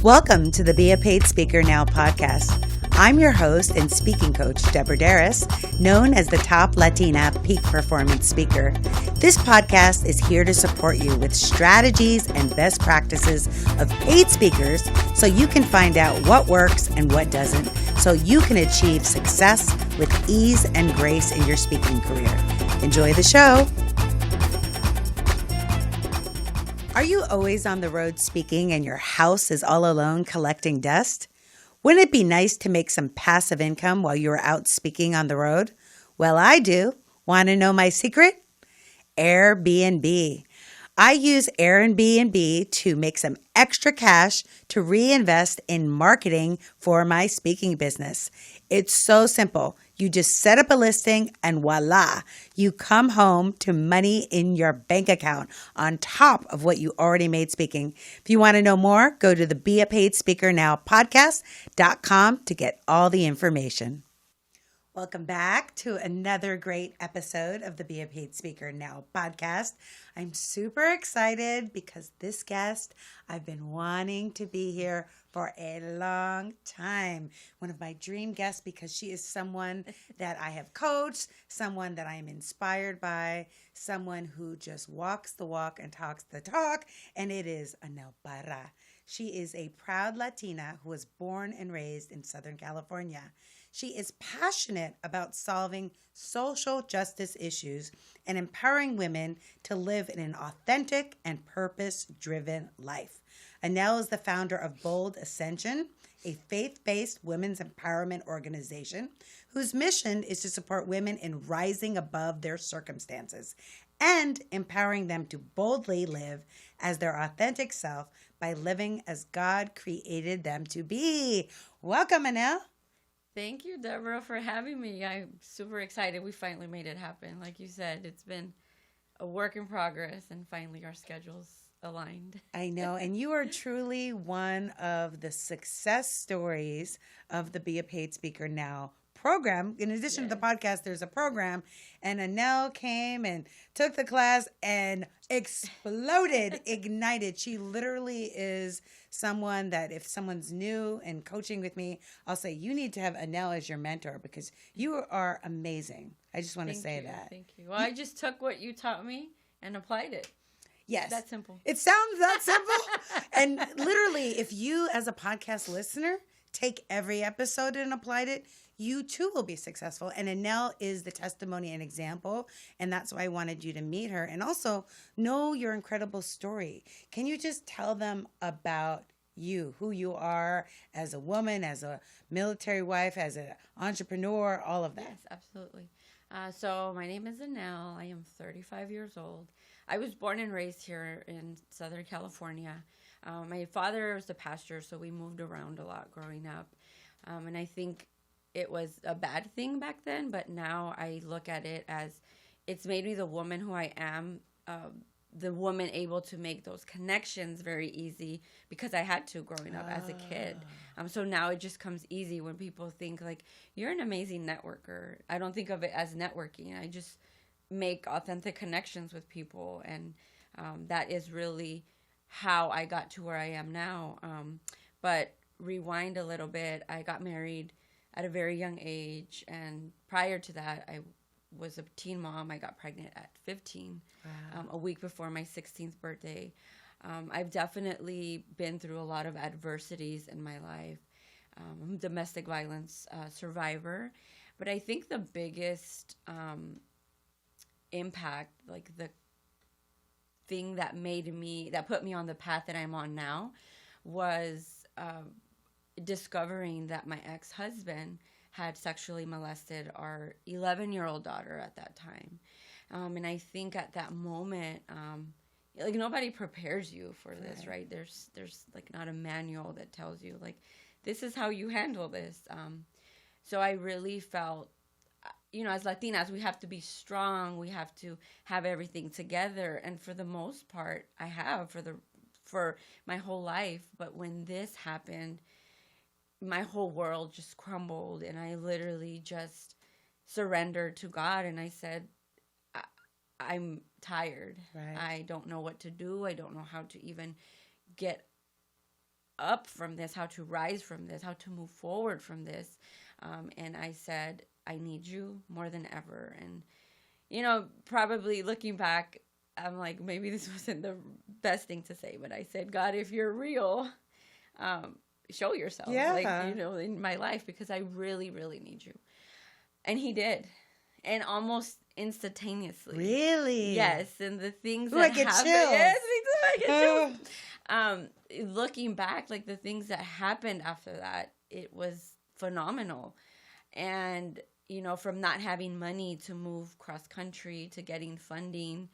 Welcome to the Be a Paid Speaker Now podcast. I'm your host and speaking coach, Deborah Deras, known as the top Latina peak performance speaker. This podcast is here to support you with strategies and best practices of paid speakers so you can find out what works and what doesn't, so you can achieve success with ease and grace in your speaking career. Enjoy the show. Are you always on the road speaking and your house is all alone collecting dust? Wouldn't it be nice to make some passive income while you're out speaking on the road? Well, I do. Want to know my secret? Airbnb. I use Airbnb to make some extra cash to reinvest in marketing for my speaking business. It's so simple. You just set up a listing and voila, you come home to money in your bank account on top of what you already made speaking. If you want to know more, go to the Be a Paid Speaker Now podcast.com to get all the information. Welcome back to another great episode of the Be a Paid Speaker Now podcast. I'm super excited because this guest, I've been wanting to be here for a long time. One of my dream guests because she is someone that I have coached, someone that I am inspired by, someone who just walks the walk and talks the talk, and it is Anel Parra. She is a proud Latina who was born and raised in Southern California. She is passionate about solving social justice issues and empowering women to live in an authentic and purpose-driven life. Anel is the founder of Bold Ascension, a faith-based women's empowerment organization whose mission is to support women in rising above their circumstances and empowering them to boldly live as their authentic self by living as God created them to be. Welcome, Anel. Thank you, Deborah, for having me. I'm super excited. We finally made it happen. Like you said, it's been a work in progress, and finally our schedules aligned. I know, and you are truly one of the success stories of the Be a Paid Speaker Now program. In addition to the podcast, there's a program, and Anel came and took the class and exploded, ignited. She literally is someone that if someone's new and coaching with me, I'll say, you need to have Anel as your mentor because you are amazing. I just want to say that. Thank you. Well, I just took what you taught me and applied it. Yes. That simple. It sounds that simple. And literally, if you as a podcast listener take every episode and applied it, you too will be successful. And Anel is the testimony and example. And that's why I wanted you to meet her and also know your incredible story. Can you just tell them about you, who you are as a woman, as a military wife, as an entrepreneur, all of that? Yes, absolutely. So my name is Anel. I am 35 years old. I was born and raised here in Southern California. My father was a pastor, so we moved around a lot growing up. And I think it was a bad thing back then, but now I look at it as it's made me the woman who I am, the woman able to make those connections very easy because I had to growing up as a kid. So now it just comes easy when people think like, you're an amazing networker. I don't think of it as networking. I just make authentic connections with people. And that is really how I got to where I am now. But rewind a little bit, I got married at a very young age. And prior to that, I was a teen mom. I got pregnant at 15, a week before my 16th birthday. I've definitely been through a lot of adversities in my life. I'm a domestic violence survivor. But I think the biggest impact, like the thing that put me on the path that I'm on now was discovering that my ex-husband had sexually molested our 11-year-old daughter at that time. And I think at that moment, like nobody prepares you for this, right? There's like not a manual that tells you like, this is how you handle this. So I really felt, as Latinas, we have to be strong. We have to have everything together. And for the most part, I have for my whole life. But when this happened, my whole world just crumbled, and I literally just surrendered to God. And I said, I'm tired. Right. I don't know what to do. I don't know how to even get up from this, how to rise from this, how to move forward from this. And I said, I need you more than ever. And, probably looking back, I'm like, maybe this wasn't the best thing to say, but I said, God, if you're real, show yourself, in my life, because I really, really need you. And he did. And almost instantaneously. Really? Yes. And the things I that get happened. chills. Yes, I get chills. Looking back, like the things that happened after that, it was phenomenal. And, from not having money to move cross country to getting funding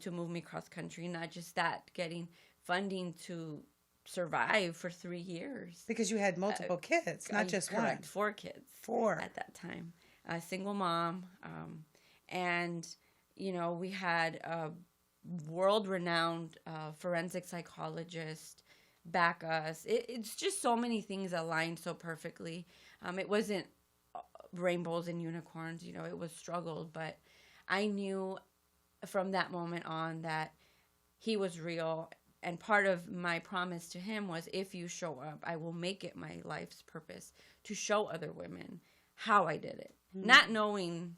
to move me cross country, not just that, getting funding to survive for 3 years. Because you had multiple kids, not just correct, one. 4 kids. 4. At that time. A single mom. And, we had a world-renowned forensic psychologist back us. It's just so many things aligned so perfectly. It wasn't rainbows and unicorns, it was struggled, but I knew from that moment on that he was real. And part of my promise to him was, if you show up, I will make it my life's purpose to show other women how I did it. Not knowing,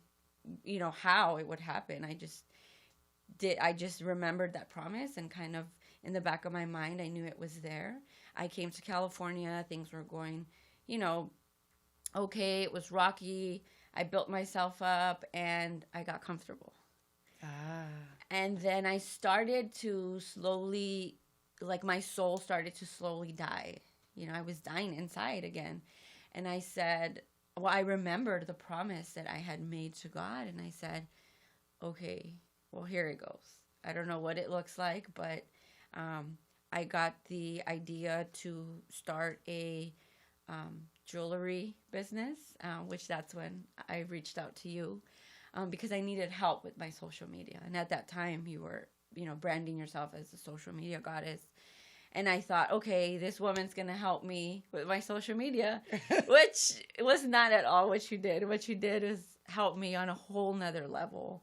how it would happen. I just remembered that promise, and kind of in the back of my mind, I knew it was there. I came to California. Things were going, okay. It was rocky. I built myself up, and I got comfortable. And then I started to slowly, like my soul started to slowly die. I was dying inside again. And I said, I remembered the promise that I had made to God. And I said, okay, well, here it goes. I don't know what it looks like, but I got the idea to start a jewelry business, which that's when I reached out to you. Because I needed help with my social media. And at that time, you were, branding yourself as a social media goddess. And I thought, okay, this woman's going to help me with my social media, which was not at all what you did. What you did was help me on a whole nother level,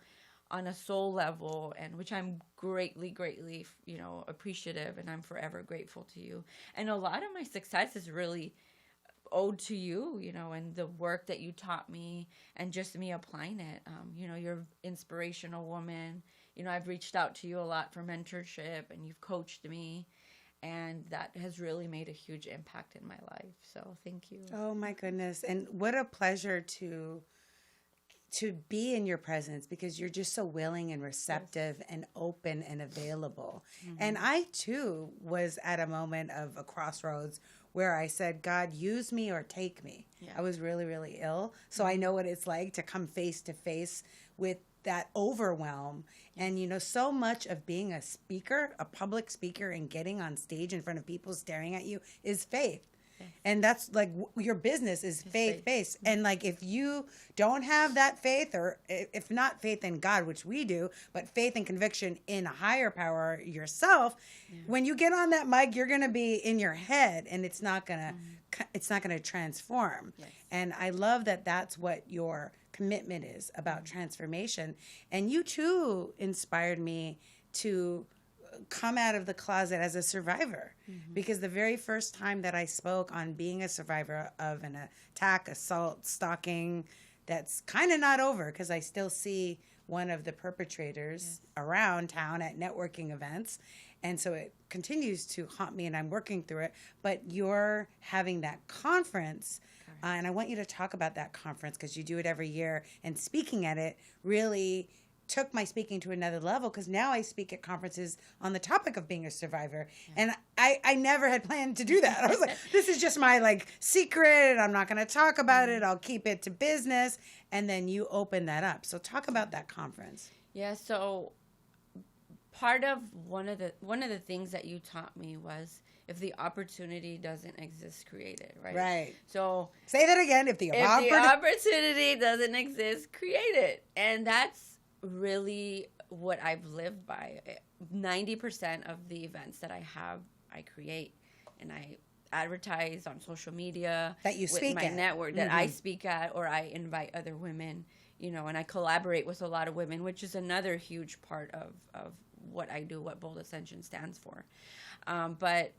on a soul level, and which I'm greatly, greatly, appreciative, and I'm forever grateful to you. And a lot of my success is really owed to you, and the work that you taught me, and just me applying it. You're an inspirational woman. I've reached out to you a lot for mentorship, and you've coached me, and that has really made a huge impact in my life. So thank you. Oh my goodness. And what a pleasure to be in your presence, because you're just so willing and receptive and open and available. And I too was at a moment of a crossroads where I said, God, use me or take me. Yeah. I was really, really ill. So I know what it's like to come face to face with that overwhelm. And, so much of being a speaker, a public speaker, and getting on stage in front of people staring at you is faith. Yes. And that's like your business is faith-based. And like, if you don't have that faith, or if not faith in God, which we do, but faith and conviction in a higher power yourself, when you get on that mic, you're going to be in your head, and it's not going to transform. Yes. And I love that that's what your commitment is about transformation. And you too inspired me to come out of the closet as a survivor, because the very first time that I spoke on being a survivor of an attack, assault, stalking, that's kind of not over, because I still see one of the perpetrators around town at networking events. And so it continues to haunt me, and I'm working through it. But you're having that conference, and I want you to talk about that conference, because you do it every year, and speaking at it really took my speaking to another level, because now I speak at conferences on the topic of being a survivor. And I never had planned to do that. I was like, this is just my secret, and I'm not going to talk about it. I'll keep it to business. And then you open that up. So talk about that conference. Yeah. So part of one of the things that you taught me was, if the opportunity doesn't exist, create it, right? Right. So say that again. If the opportunity doesn't exist, create it. And that's really what I've lived by. 90% of the events that I have, I create, and I advertise on social media that you speak with my at. network that I speak at, or I invite other women, and I collaborate with a lot of women, which is another huge part of what I do, what Bold Ascension stands for. But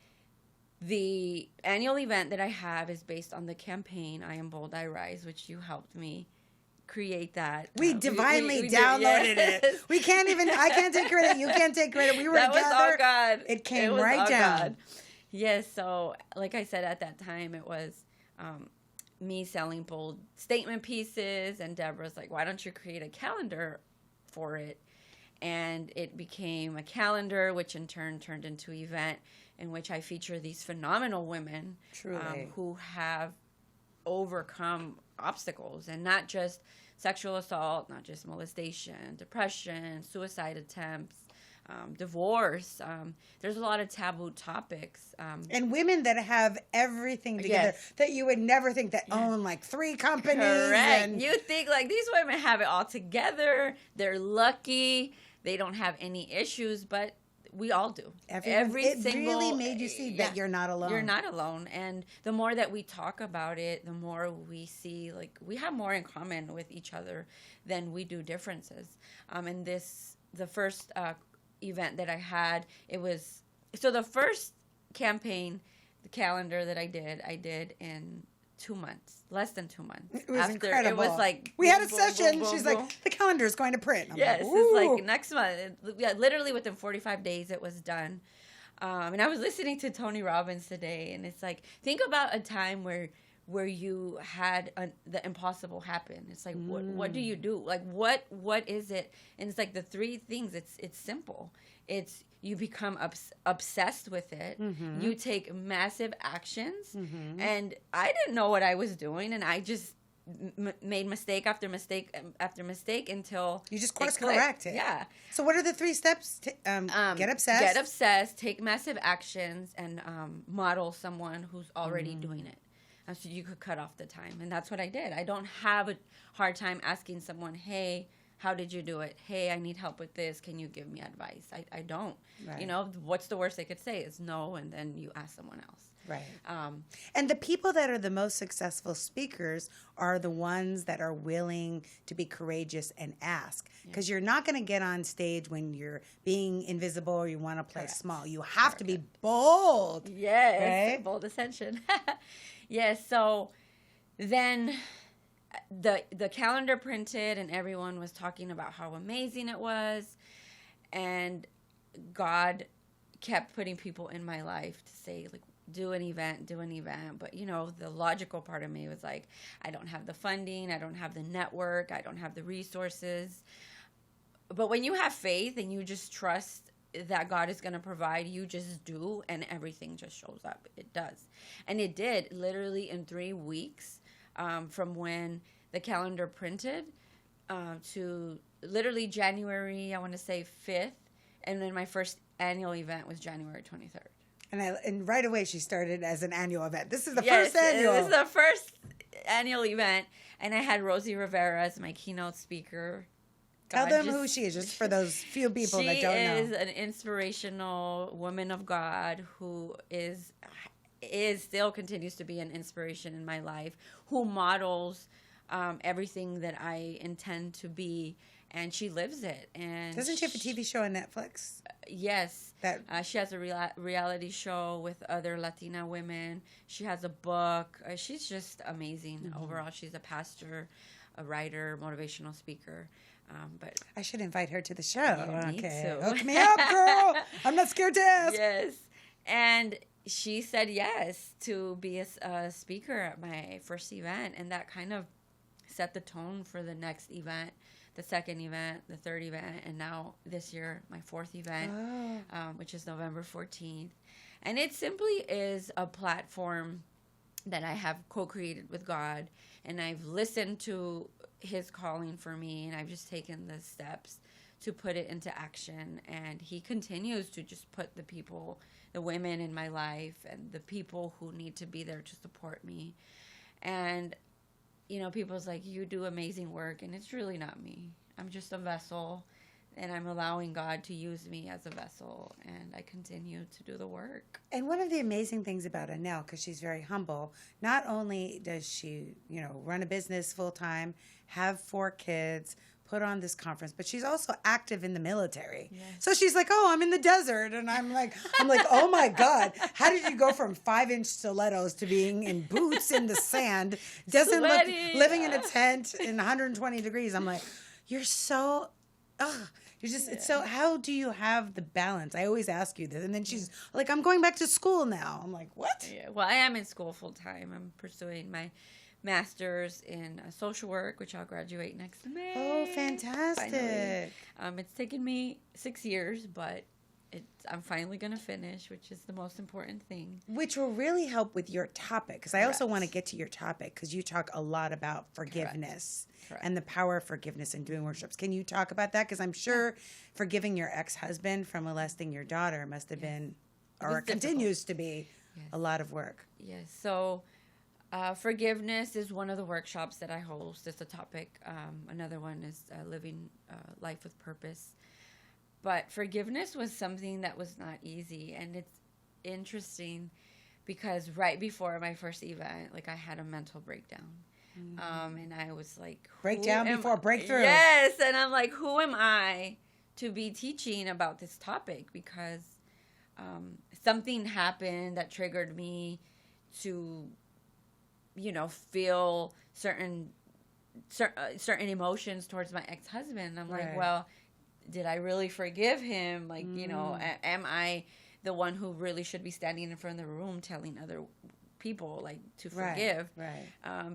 The annual event that I have is based on the campaign I Am Bold, I Rise, which you helped me create that. We divinely downloaded it. We can't even, I can't take credit. You can't take credit. We were that together. Was all God. It came right down. God. Yes. So like I said, at that time, it was me selling bold statement pieces, and Deborah's like, why don't you create a calendar for it? And it became a calendar, which in turn turned into an event in which I feature these phenomenal women who have overcome obstacles, and not just sexual assault, not just molestation, depression, suicide attempts, divorce. There's a lot of taboo topics. And women that have everything together that you would never think that own like 3 companies. Correct. And you think like these women have it all together. They're lucky. They don't have any issues, but we all do. It really made you see that you're not alone. You're not alone. And the more that we talk about it, the more we see like we have more in common with each other than we do differences. And the first event that I had, the first campaign, the calendar that I did in 2 months, less than 2 months. It was incredible. It was like we had a session. She's like, the calendar is going to print. Yes, it's like next month. Literally within 45 days, it was done. And I was listening to Tony Robbins today, and it's like, think about a time where you had the impossible happen. It's like, what do you do? Like, what is it? And it's like the 3 things. It's simple. It's you become obsessed with it. Mm-hmm. You take massive actions. Mm-hmm. And I didn't know what I was doing, and I just made mistake after mistake after mistake until you just course correct it. Yeah. So what are the 3 steps? Get obsessed. Get obsessed. Take massive actions, and model someone who's already doing it. So you could cut off the time. And that's what I did. I don't have a hard time asking someone, hey, how did you do it? Hey, I need help with this. Can you give me advice? I don't. Right. You know, what's the worst they could say is no, and then you ask someone else. Right. And the people that are the most successful speakers are the ones that are willing to be courageous and ask. Because you're not going to get on stage when you're being invisible or you want to play small. You have to be bold. Yes. Right? Bold ascension. Yes. So then the calendar printed, and everyone was talking about how amazing it was. And God kept putting people in my life to say, like, do an event. But, you know, the logical part of me was like, I don't have the funding. I don't have the network. I don't have the resources. But when you have faith and you just trust that God is going to provide, you just do, and everything just shows up. It does. And it did, literally in 3 weeks, from when the calendar printed to literally January, I want to say 5th. And then my first annual event was January 23rd. And right away she started as an annual event. This is the first annual. This is the first annual event. And I had Rosie Rivera as my keynote speaker. Tell them who she is, just for those few people that don't know. She is an inspirational woman of God who is still continues to be an inspiration in my life, who models everything that I intend to be, and she lives it. And doesn't she have a TV show on Netflix? Yes. She has a reality show with other Latina women. She has a book. She's just amazing. Mm-hmm. Overall, she's a pastor, a writer, motivational speaker. But I should invite her to the show. You need to. Hook me up, girl. I'm not scared to ask. Yes. And she said yes to be a speaker at my first event, and that kind of set the tone for the next event, the second event, the third event, and now this year, my 4th event, which is November 14th. And it simply is a platform that I have co-created with God, and I've listened to his calling for me, and I've just taken the steps to put it into action. And he continues to just put the people, the women in my life, and the people who need to be there to support me. And, you know, people's like, you do amazing work, and it's really not me. I'm just a vessel, and I'm allowing God to use me as a vessel, and I continue to do the work. And one of the amazing things about Anel, because she's very humble, not only does she, you know, run a business full time, have 4 kids, put on this conference, but she's also active in the military. Yes. So she's like, "Oh, I'm in the desert," and I'm like, "Oh my God, how did you go from 5-inch stilettos to being in boots in the sand, living in a tent in 120 degrees?" I'm like, "You're so, you're just, it's so, how do you have the balance?" I always ask you this. And then she's like, "I'm going back to school now." I'm like, "What?" Yeah. Well, I am in school full time. I'm pursuing my master's in social work, which I'll graduate next May. Oh, fantastic. Finally. It's taken me 6 years, but I'm finally going to finish, which is the most important thing. Which will really help with your topic, because I also want to get to your topic, because you talk a lot about forgiveness. Correct. And the power of forgiveness in doing workshops. Can you talk about that? Because I'm sure forgiving your ex-husband from molesting your daughter must have been, or it continues to be, a lot of work. Yes. So forgiveness is one of the workshops that I host. It's a topic. Another one is living life with purpose. But forgiveness was something that was not easy. And it's interesting because right before my first event, like, I had a mental breakdown. And I was like, breakdown before breakthrough. Yes. And I'm like, who am I to be teaching about this topic? Because something happened that triggered me to, feel certain emotions towards my ex-husband. I'm like, well, did I really forgive him? Like, am I the one who really should be standing in front of the room telling other people, like, to forgive? Right.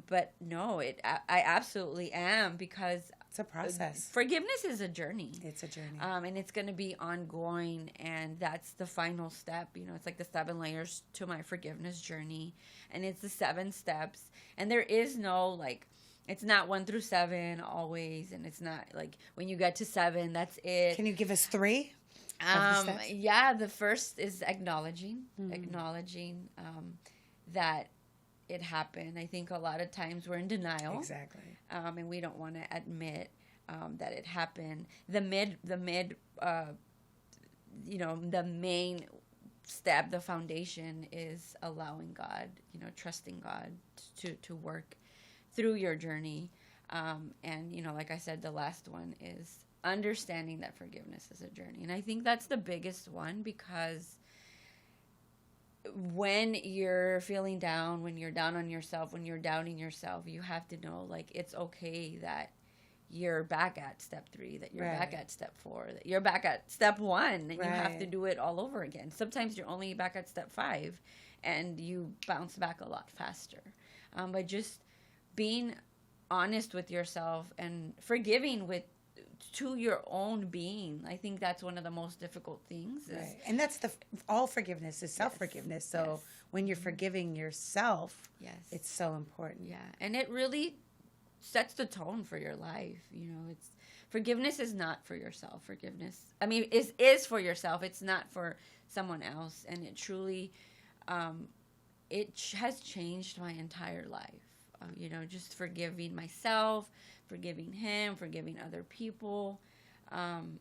But no, I absolutely am, because it's a process. Forgiveness is a journey. It's a journey. And it's going to be ongoing, and that's the final step. It's like the 7 layers to my forgiveness journey, and it's the 7 steps. And there is no, like, it's not 1 through 7 always, and it's not like when you get to 7, that's it. Can you give us 3? Yeah, the first is acknowledging that it happened. I think a lot of times we're in denial. Exactly. And we don't want to admit that it happened. The main step, the foundation, is allowing God, trusting God to work through your journey. And, like I said, the last one is understanding that forgiveness is a journey. And I think that's the biggest one, because when you're feeling down, when you're down on yourself, when you're doubting yourself, you have to know, like, it's okay that you're back at step 3, that you're back at step 4, that you're back at step 1, and you have to do it all over again. Sometimes you're only back at step 5, and you bounce back a lot faster. But just being honest with yourself and forgiving to your own being, I think that's one of the most difficult things. And that's all forgiveness is self-forgiveness. So when you're forgiving yourself, it's so important. Yeah, and it really sets the tone for your life. It's forgiveness is not for yourself. Forgiveness, I mean, is for yourself. It's not for someone else. And it truly, it has changed my entire life. Just forgiving myself, forgiving him, forgiving other people, and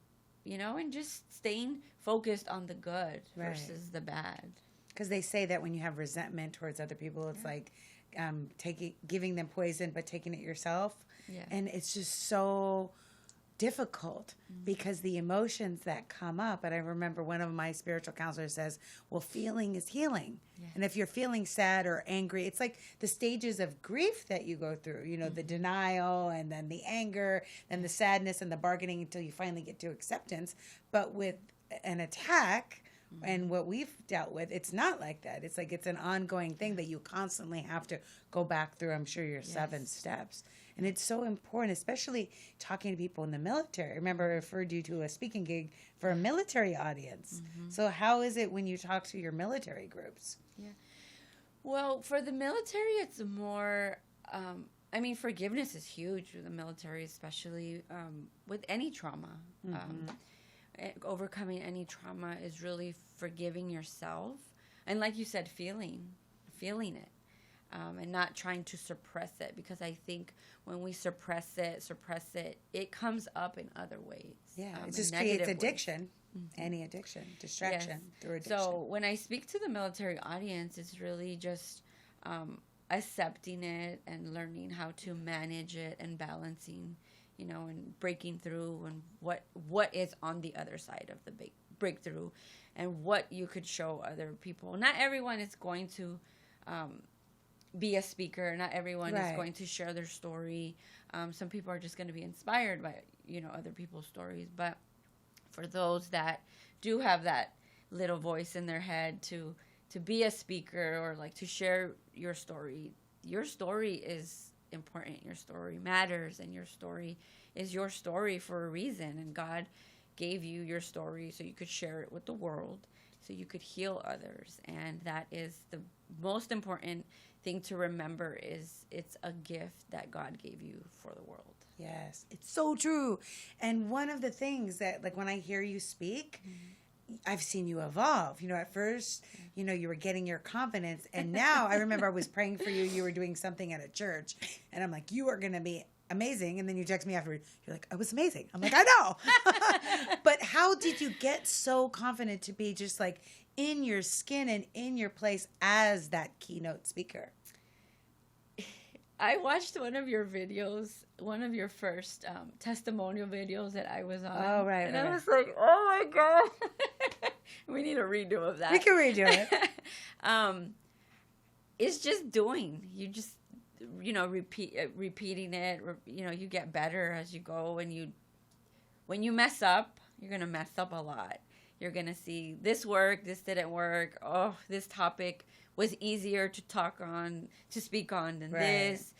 just staying focused on the good versus the bad. Because they say that when you have resentment towards other people, it's like giving them poison, but taking it yourself. Yeah. And it's just so difficult because the emotions that come up, and I remember one of my spiritual counselors says, well, feeling is healing. Yeah. And if you're feeling sad or angry, it's like the stages of grief that you go through, the denial, and then the anger, then the sadness, and the bargaining until you finally get to acceptance. But with an attack, and what we've dealt with, it's not like that. It's like it's an ongoing thing that you constantly have to go back through, I'm sure, your 7 steps. And it's so important, especially talking to people in the military. Remember, I referred you to a speaking gig for a military audience. So how is it when you talk to your military groups? Yeah. Well, for the military, it's more, forgiveness is huge for the military, especially with any trauma. Overcoming any trauma is really forgiving yourself. And like you said, feeling it. And not trying to suppress it, because I think when we suppress it, it comes up in other ways. Yeah, it just creates addiction. Any addiction, distraction through addiction. So when I speak to the military audience, it's really just accepting it and learning how to manage it and balancing, and breaking through, and what is on the other side of the big breakthrough, and what you could show other people. Not everyone is going to be a speaker. Not everyone is going to share their story. Some people are just going to be inspired by, other people's stories. But for those that do have that little voice in their head to be a speaker, or like to share your story is important. Your story matters, and your story is your story for a reason. And God gave you your story so you could share it with the world, so you could heal others. And that is the most important thing to remember, is it's a gift that God gave you for the world. Yes, it's so true. And one of the things that, like, when I hear you speak, I've seen you evolve. At first, you were getting your confidence. And now I remember I was praying for you. You were doing something at a church. And I'm like, you are going to be amazing. And then you text me afterwards. You're like, I was amazing. I'm like, I know. But how did you get so confident to be just like in your skin and in your place as that keynote speaker? I watched one of your videos, one of your first testimonial videos that I was on. Oh, right. And I was like, oh, my God. We need a redo of that. We can redo it. It's just doing. You just, repeating it. You get better as you go. And when you mess up, you're going to mess up a lot. You're going to see this worked, this didn't work. Oh, this topic was easier to speak on than this.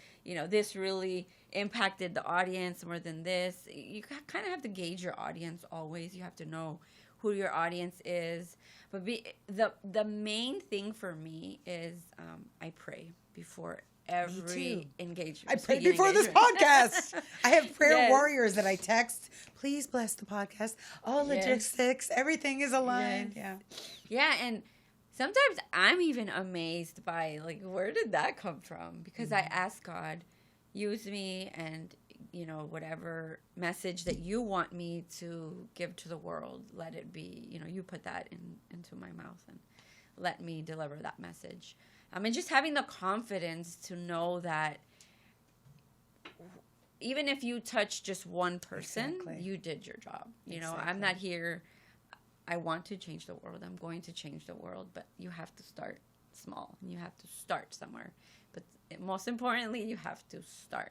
This really impacted the audience more than this. You kind of have to gauge your audience always. You have to know who your audience is. But the main thing for me is I pray before every engagement. I prayed before this podcast. I have prayer warriors that I text. Please bless the podcast. All logistics, everything is aligned. Yeah, and sometimes I'm even amazed by, like, where did that come from? Because I ask God, use me, and whatever message that you want me to give to the world, let it be. You put that into my mouth, and let me deliver that message. And just having the confidence to know that even if you touch just one person, you did your job. I'm not here. I want to change the world. I'm going to change the world. But you have to start small. You have to start somewhere. But most importantly, you have to start.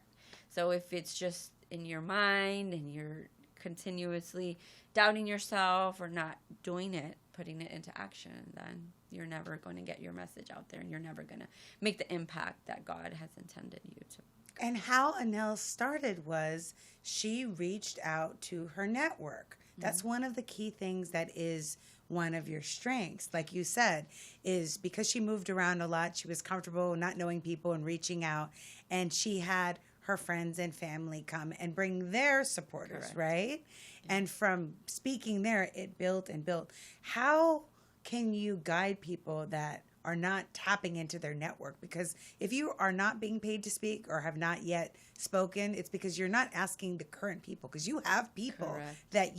So if it's just in your mind and you're continuously doubting yourself or not doing it, putting it into action, then you're never going to get your message out there, and you're never going to make the impact that God has intended you to. And how Anel started was she reached out to her network. That's one of the key things that is one of your strengths, like you said, is because she moved around a lot. She was comfortable not knowing people and reaching out, and she had her friends and family come and bring their supporters, right? Yeah. And from speaking there, it built and built. How can you guide people that are not tapping into their network? Because if you are not being paid to speak or have not yet spoken, it's because you're not asking the current people, because you have people that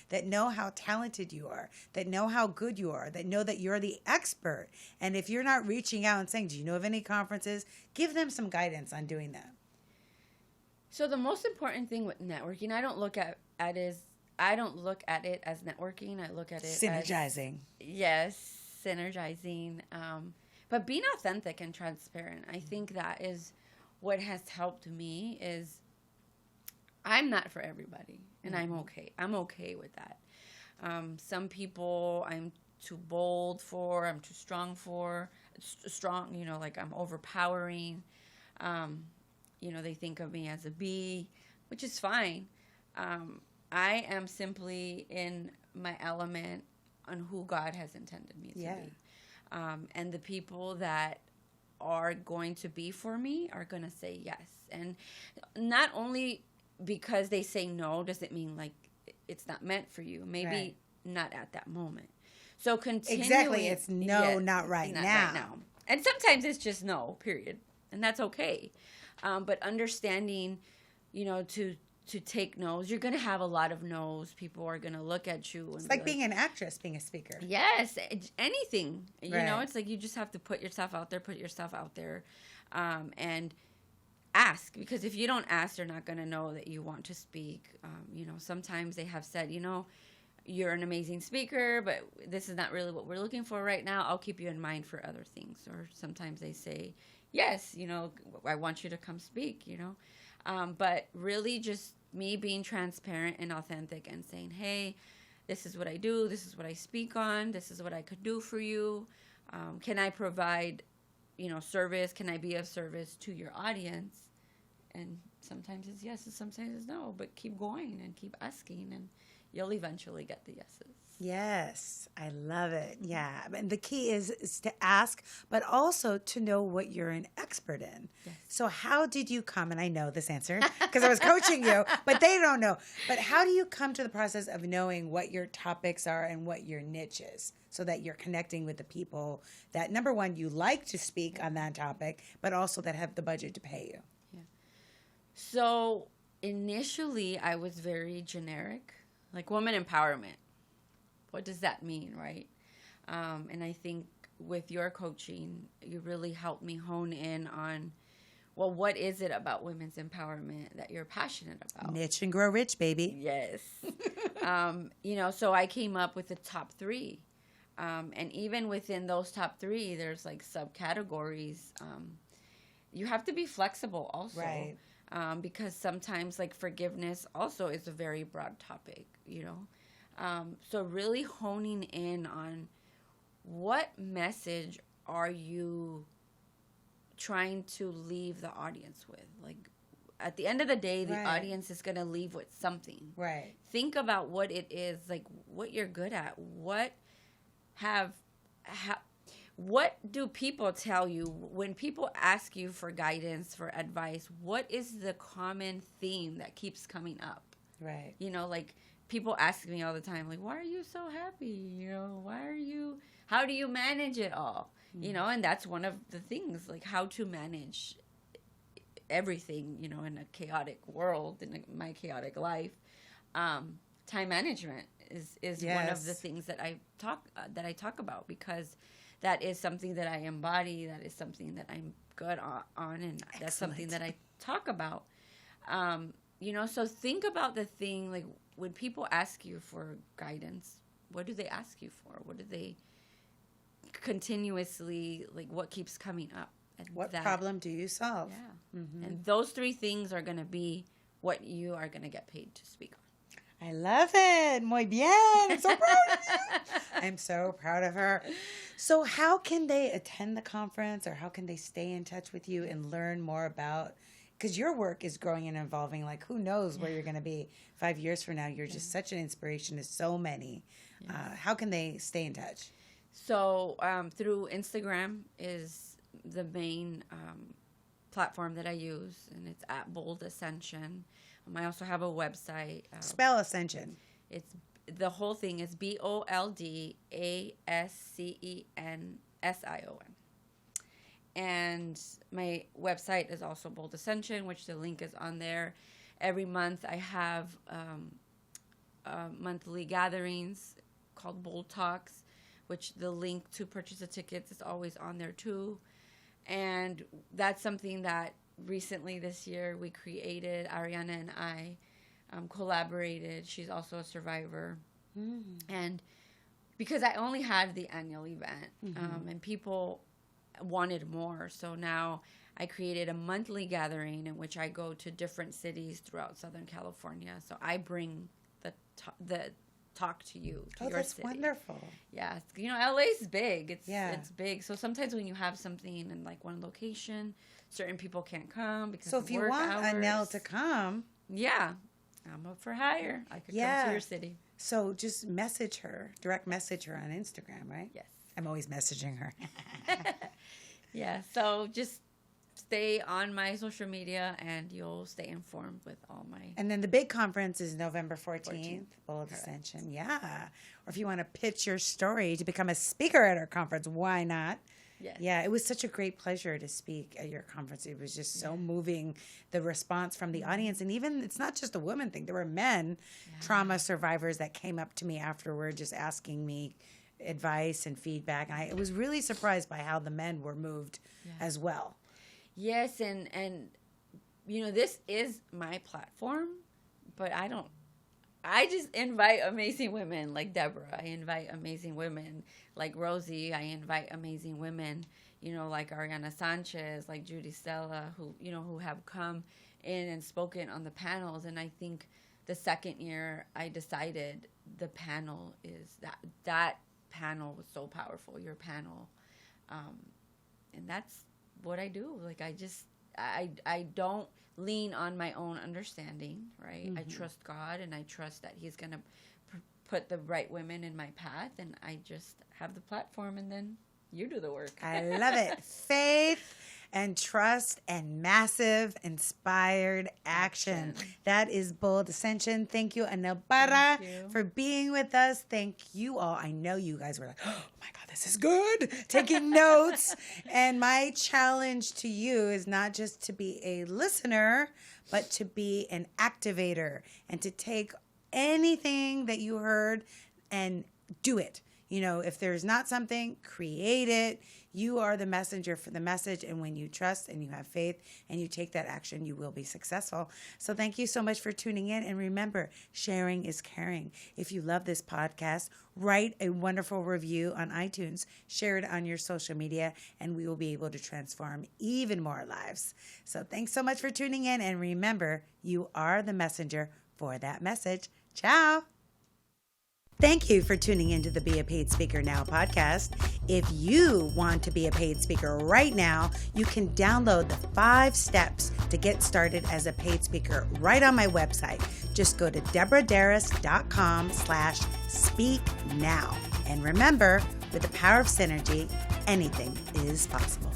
that know how talented you are, that know how good you are, that know that you're the expert. And if you're not reaching out and saying, do you know of any conferences, give them some guidance on doing that. So the most important thing with networking, I don't look at it as networking. I look at it synergizing. Synergizing. But being authentic and transparent, I think that is what has helped me. Is I'm not for everybody, and I'm okay. I'm okay with that. Some people I'm too bold for. I'm too strong for. Strong, like I'm overpowering. They think of me as a bee, which is fine. I am simply in my element on who God has intended me to be. And the people that are going to be for me are going to say yes. And not only because they say no does it mean like it's not meant for you. Maybe not at that moment. So continuing. Exactly. It's no, not right now. And sometimes it's just no, period. And that's okay. But understanding, to take no's. You're going to have a lot of no's. People are going to look at you. And it's like being an actress, being a speaker. Yes. Anything. It's like you just have to put yourself out there. And ask, because if you don't ask, they're not going to know that you want to speak. Sometimes they have said, you're an amazing speaker, but this is not really what we're looking for right now. I'll keep you in mind for other things. Or sometimes they say, yes, I want you to come speak, But really just me being transparent and authentic and saying, hey, this is what I do. This is what I speak on. This is what I could do for you. Can I provide, service? Can I be of service to your audience? And sometimes it's yes and sometimes it's no. But keep going and keep asking and you'll eventually get the yeses. Yes, I love it. Yeah. And the key is to ask, but also to know what you're an expert in. Yes. So how did you come, and I know this answer because I was coaching you, but they don't know. But how do you come to the process of knowing what your topics are and what your niche is so that you're connecting with the people that, number one, you like to speak on that topic, but also that have the budget to pay you? Yeah. So initially I was very generic, like woman empowerment. What does that mean, right? And I think with your coaching, you really helped me hone in on, well, what is it about women's empowerment that you're passionate about? Niche and grow rich, baby. Yes. So I came up with the top 3. And even within those top 3, there's like subcategories. You have to be flexible also. Right. Because sometimes like forgiveness also is a very broad topic, So really honing in on what message are you trying to leave the audience with? Like at the end of the day, the audience is going to leave with something. Right. Think about what it is, like what you're good at. What do people tell you when people ask you for guidance, for advice? What is the common theme that keeps coming up? Right. Like people ask me all the time, like, why are you so happy? How do you manage it all? Mm-hmm. And that's one of the things, like how to manage everything, in a chaotic world, in my chaotic life. Time management is yes. One of the things that I talk about, because that is something that I embody. That is something that I'm good on, and Excellent. That's something that I talk about. So think about the thing, like when people ask you for guidance, what do they ask you for? What do they continuously, like what keeps coming up? And what problem do you solve? Yeah. Mm-hmm. And those 3 things are going to be what you are going to get paid to speak on. I love it. Muy bien. I'm so proud of you. I'm so proud of her. So how can they attend the conference, or how can they stay in touch with you and learn more about, because your work is growing and evolving, like who knows where you're going to be 5 years from now. You're just such an inspiration to so many. Yes. How can they stay in touch? So through Instagram is the main platform that I use, and it's at Bold Ascension. I also have a website. Spell Ascension. It's the whole thing is BoldAscension. And my website is also Bold Ascension, which the link is on there. Every month I have monthly gatherings called Bold Talks, which the link to purchase the tickets is always on there too. And that's something that recently this year we created. Ariana and I collaborated. She's also a survivor. Mm-hmm. And because I only had the annual event, mm-hmm. And people wanted more, so now I created a monthly gathering in which I go to different cities throughout Southern California. So I bring the talk to you, to your city. Oh, that's wonderful. Yeah. LA's big. It's big. So sometimes when you have something in like one location, certain people can't come because of work hours. So if you want Anel to come. Yeah. I'm up for hire. I could come to your city. So just message her, direct message her on Instagram, right? Yes. I'm always messaging her. Yeah. So just stay on my social media and you'll stay informed with all my... And then the big conference is November 14th. Bold Ascension. Yeah. Or if you want to pitch your story to become a speaker at our conference, why not? Yes. Yeah, it was such a great pleasure to speak at your conference. It was just so moving, the response from the audience. And even, it's not just a woman thing. There were men, trauma survivors that came up to me afterward just asking me advice and feedback. And I was really surprised by how the men were moved as well. Yes, and this is my platform, but I just invite amazing women like Deborah. I invite amazing women like Rosie. I invite amazing women, like Ariana Sanchez, like Judy Stella, who have come in and spoken on the panels. And I think the second year I decided the panel is that panel was so powerful, your panel. And that's what I do. Like, I don't lean on my own understanding, right? I trust God, and I trust that he's going to put the right women in my path, and I just have the platform, and then you do the work. I love it. Faith and trust and massive inspired action. That is bold ascension. Thank you, Anel Parra, for being with us. Thank you all. I know you guys were like, oh my God, this is good. Taking notes. And my challenge to you is not just to be a listener, but to be an activator and to take anything that you heard and do it. If there's not something, create it. You are the messenger for the message. And when you trust and you have faith and you take that action, you will be successful. So thank you so much for tuning in. And remember, sharing is caring. If you love this podcast, write a wonderful review on iTunes, share it on your social media, and we will be able to transform even more lives. So thanks so much for tuning in. And remember, you are the messenger for that message. Ciao. Thank you for tuning into the Be a Paid Speaker Now podcast. If you want to be a paid speaker right now, you can download the 5 steps to get started as a paid speaker right on my website. Just go to deborahderas.com/speak now. And remember, with the power of synergy, anything is possible.